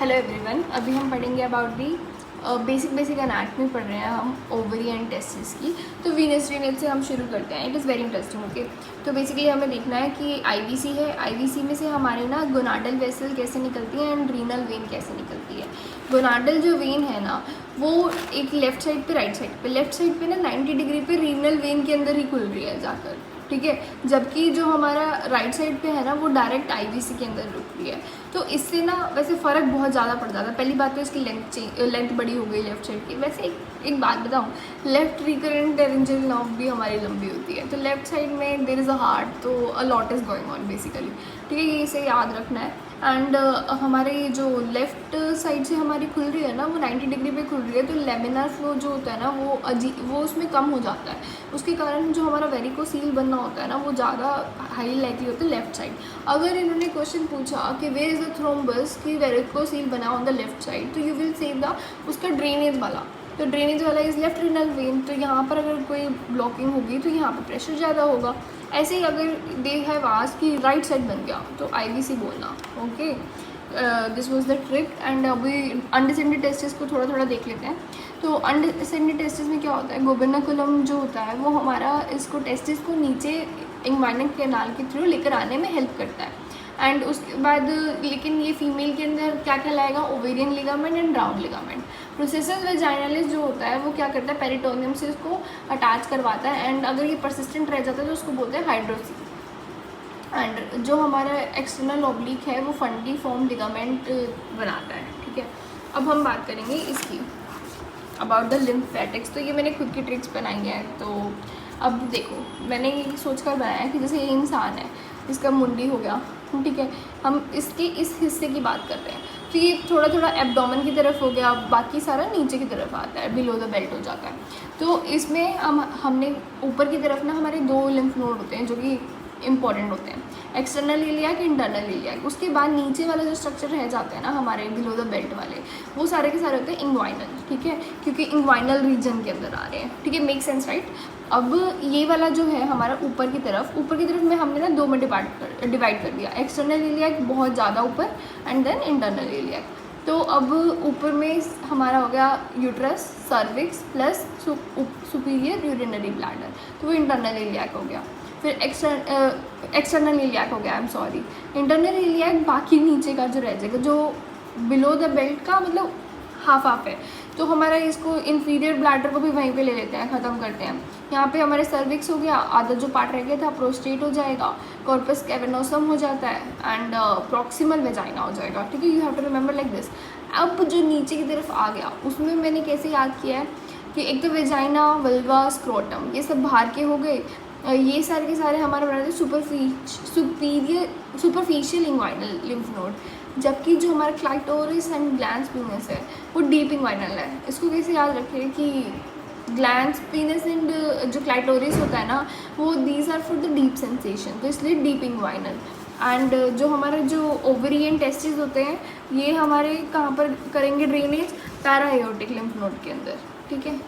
Hello everyone, अभी हम पढ़ेंगे अबाउट दी बेसिक एनाटमी पढ़ रहे हैं हम ओवरी एंड टेस्टिस की। तो वीनस ड्रेनेज से हम शुरू करते हैं। It is very interesting. Okay, तो बेसिकली हमें देखना है कि आईवीसी है, आईवीसी में से हमारे ना गोनाडल वेसल कैसे निकलती है एंड रीनल वेन कैसे निकलती है। गोनाडल जो वेन है ना वो एक लेफ्ट साइड पे, राइट साइड पे, लेफ्ट साइड पे ना 90 डिग्री पे रीनल वेन के अंदर ही खुल रही है जाकर, ठीक है। जबकि जो हमारा राइट साइड पे है ना वो डायरेक्ट आईवीसी के अंदर रुक रही है। तो इससे ना वैसे फ़र्क बहुत ज़्यादा पड़ जाता है। पहली बात तो इसकी लेंथ बड़ी हो गई लेफ्ट साइड की। वैसे एक बात बताऊँ, लेफ्ट रिकरेंट टेरेंजियल नर्व भी हमारी लंबी होती है। तो लेफ्ट साइड में देयर इज़ अ हार्ट, तो a lot is going on basically, ठीक है। ये इसे याद रखना है। एंड हमारे जो लेफ़्ट साइड से हमारी खुल रही है ना वो 90 डिग्री पे खुल रही है। तो लेमिनार फ्लो जो होता है ना वो उसमें कम हो जाता है। उसके कारण जो हमारा वेरिकोसील बनना होता है ना वो ज़्यादा हाई लाइकली होता है लेफ्ट साइड। अगर इन्होंने क्वेश्चन पूछा कि वेयर इज़ द थ्रोम्बस की वेरिकोसील बना ऑन द लेफ्ट साइड, तो यू विल सेव द उसका ड्रेनेज वाला। तो ड्रेनेज वाला इज़ लेफ्ट रीनल वेन। तो यहाँ पर अगर कोई ब्लॉकिंग होगी तो यहाँ पर प्रेशर ज़्यादा होगा। ऐसे ही अगर दे हैव आस्क्ड कि राइट साइड बन गया तो आईवीसी बोलना। Okay, this was the trick. And अभी अनडिसेंडेड टेस्टिस को थोड़ा थोड़ा देख लेते हैं। तो अनडिसेंडेड टेस्टिस में क्या होता है, गोबर्नाकुलम जो होता है वो हमारा इसको टेस्टिस को नीचे इंग्वाइनल कैनाल के थ्रू लेकर आने में हेल्प करता है। एंड उसके बाद लेकिन ये फीमेल के अंदर क्या कहलाएगा, ovarian ligament and round ligament. Processes vaginalis जो होता है वो क्या करता है, पेरिटोनियम से उसको अटैच करवाता है। एंड अगर ये परसिस्टेंट रह जाता है तो उसको बोलते हैं हाइड्रोसी। एंड जो हमारा एक्सटर्नल ऑब्लिक है वो फंडिफॉर्म लिगामेंट बनाता है, ठीक है। अब हम बात करेंगे इसकी अबाउट द लिम्फेटिक्स। तो ये मैंने खुद की ट्रिक्स बनाई हैं। तो अब देखो, मैंने ये सोचकर बनाया कि जैसे ये इंसान है, इसका मुंडी हो गया, ठीक है। हम इसके इस हिस्से की बात कर रहे हैं। तो ये थोड़ा थोड़ा एब्डोमेन की तरफ हो गया, बाकी सारा नीचे की तरफ आता है, बिलो द बेल्ट हो जाता है। तो इसमें हमने ऊपर की तरफ ना हमारे दो लिम्फ नोड होते हैं जो कि इंपॉर्टेंट होते हैं, एक्सटर्नल इलियाक, इंटरनल इलियाक। उसके बाद नीचे वाला जो स्ट्रक्चर रह जाते हैं ना हमारे बिलो द बेल्ट वाले, वो सारे के सारे होते हैं इंग्वाइनल, ठीक है, क्योंकि इंग्वाइनल रीजन के अंदर आ रहे हैं, ठीक है। Make sense, right. अब ये वाला जो है हमारा ऊपर की तरफ में हमने ना दो में डिवाइड कर दिया। एक्सटर्नल इलियाक बहुत ज़्यादा ऊपर एंड देन इंटरनल इलियाक। तो अब ऊपर में हमारा हो गया uterus, cervix plus superior urinary bladder, तो वो इंटरनल इलियाक हो गया। फिर एक्सटर्नल इलियाक हो गया, I am sorry. Internal iliac बाकी नीचे का जो रह जाएगा, जो बिलो द बेल्ट का मतलब हाफ है। तो हमारा इसको इन्फीरियर ब्लैडर को भी वहीं पे ले लेते हैं, ख़त्म करते हैं। यहाँ पे हमारे सर्विक्स हो गया, आधा जो पार्ट रह गया था प्रोस्टेट हो जाएगा, कॉर्पस कैवर्नोसम हो जाता है एंड प्रॉक्सिमल वेजाइना हो जाएगा, ठीक है। You have to remember like this. अब जो नीचे की तरफ आ गया उसमें मैंने कैसे याद किया है कि एक तो वेजाइना, वल्वा, स्क्रोटम, ये सब बाहर के हो गए। ये सारे के सारे हमारे बना सुपरफिशियल इंग्वाइनल लिम्फ नोड। जबकि जो हमारा क्लाइटोरिस एंड ग्लैंस पीनस है वो डीप इंग्वाइनल है। इसको कैसे याद रखें कि ग्लैंस पीनस एंड जो क्लाइटोरिस होता है ना वो these are for the deep sensation, तो इसलिए डीप इंग्वाइनल। एंड जो हमारे जो ओवरी एंड टेस्टिस होते हैं ये हमारे कहाँ पर करेंगे ड्रेनेज, पैराएयोटिक लिम्फ नोड के अंदर, ठीक है।